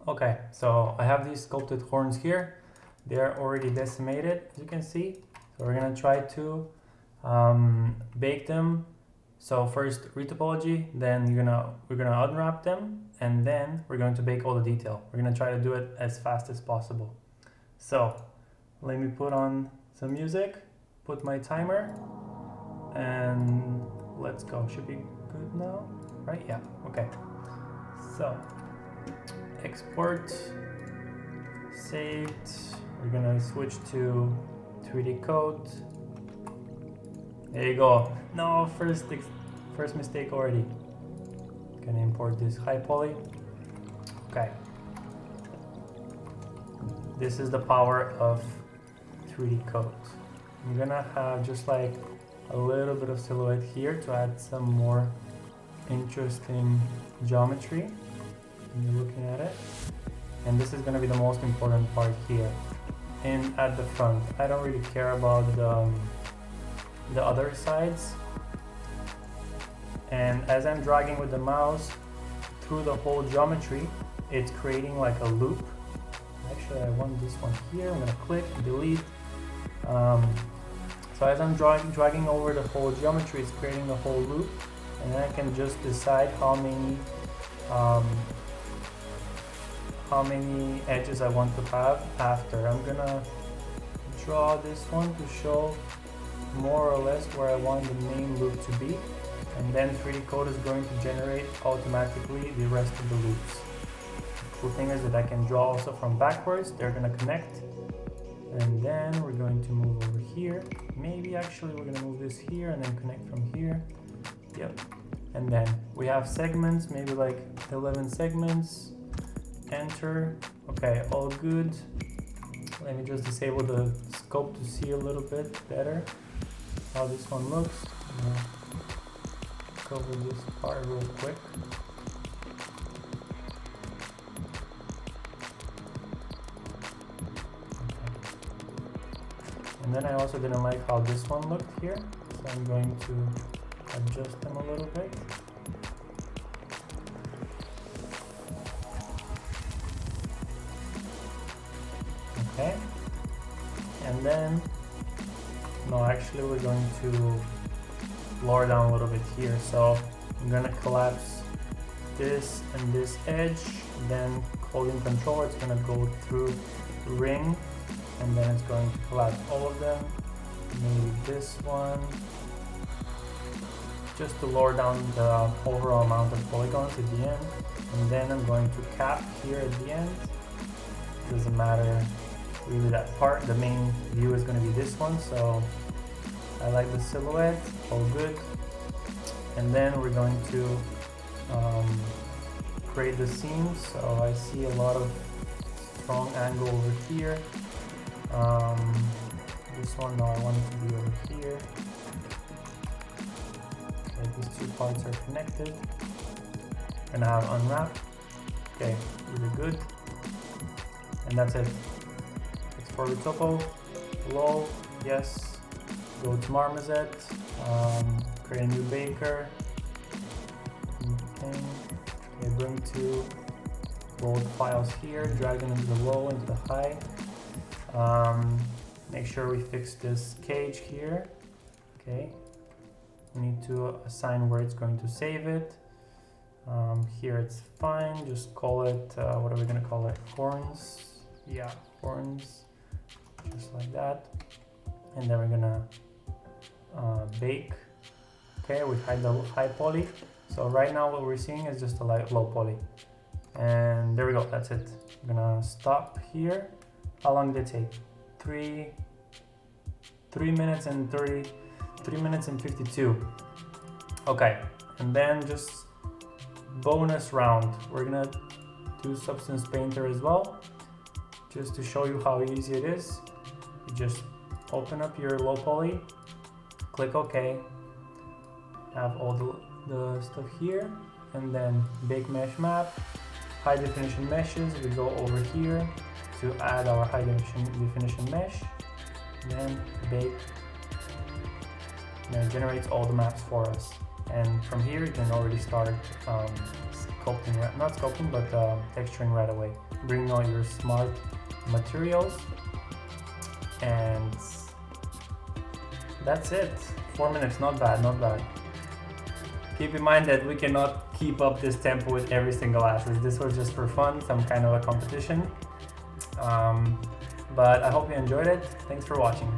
Okay, so I have these sculpted horns here. They're already decimated, as you can see. So we're gonna try to bake them. So first retopology, then we're gonna unwrap them, and then we're going to bake all the detail. We're gonna try to do it as fast as possible. So let me put on some music, put my timer, and let's go. Should be good now, right? Yeah, okay. So export, saved. We're gonna switch to 3D code. There you go. No, first mistake already. Gonna import this high poly. Okay. This is the power of 3D code. I'm gonna have just like a little bit of silhouette here to add some more interesting geometry when you're looking at it. And this is gonna be the most important part here. And at the front, I don't really care about the other sides. And as I'm dragging with the mouse through the whole geometry, it's creating like a loop. Actually, I want this one here. I'm gonna click, delete. So as I'm dragging over the whole geometry, it's creating the whole loop. And then I can just decide how many edges I want to have after. I'm gonna draw this one to show more or less where I want the main loop to be, and then 3D code is going to generate automatically the rest of the loops. The cool thing is that I can draw also from backwards. They're gonna connect, and then we're going to move over here. Maybe actually we're gonna move this here and then connect from here. Yep. And then we have segments, maybe like 11 segments. Enter. Okay, all good. Let me just disable the scope to see a little bit better how this one looks. Cover this part real quick. Okay. And then I also didn't like how this one looked here, so I'm going to adjust them a little bit. Okay, and then, no, actually we're going to lower down a little bit here. So I'm gonna collapse this and this edge, then holding control, it's gonna go through the ring, and then it's going to collapse all of them. Maybe this one, just to lower down the overall amount of polygons at the end. And then I'm going to cap here at the end. Doesn't matter really that part. The main view is going to be this one, so I like the silhouette, all good. And then we're going to create the seams. So I see a lot of strong angle over here. This one, no, I want it to be over here. Okay, these two parts are connected. And I have unwrap. Okay, really good. And that's it. For the topo, low, yes, go to Marmoset, create a new baker, okay, bring two both files here, drag them into the low, into the high, make sure we fix this cage here, okay, we need to assign where it's going to save it, here it's fine, just call it, what are we going to call it, horns, yeah, horns. Just like that, and then we're gonna bake. Okay, we hide the high poly. So right now what we're seeing is just a low poly, and there we go. That's it. I'm gonna stop here. How long did it take? 3 minutes and 3 minutes and 52. Okay, and then just bonus round. We're gonna do Substance Painter as well, just to show you how easy it is. You just open up your low poly, click OK, have all the stuff here, and then bake mesh map, high definition meshes. We go over here to add our high definition mesh, then bake, and it generates all the maps for us. And from here you can already start sculpting, not sculpting, but texturing right away. Bring all your smart materials, and that's it. 4 minutes, not bad, not bad. Keep in mind that we cannot keep up this tempo with every single asset. This was just for fun, some kind of a competition. But I hope you enjoyed it. Thanks for watching.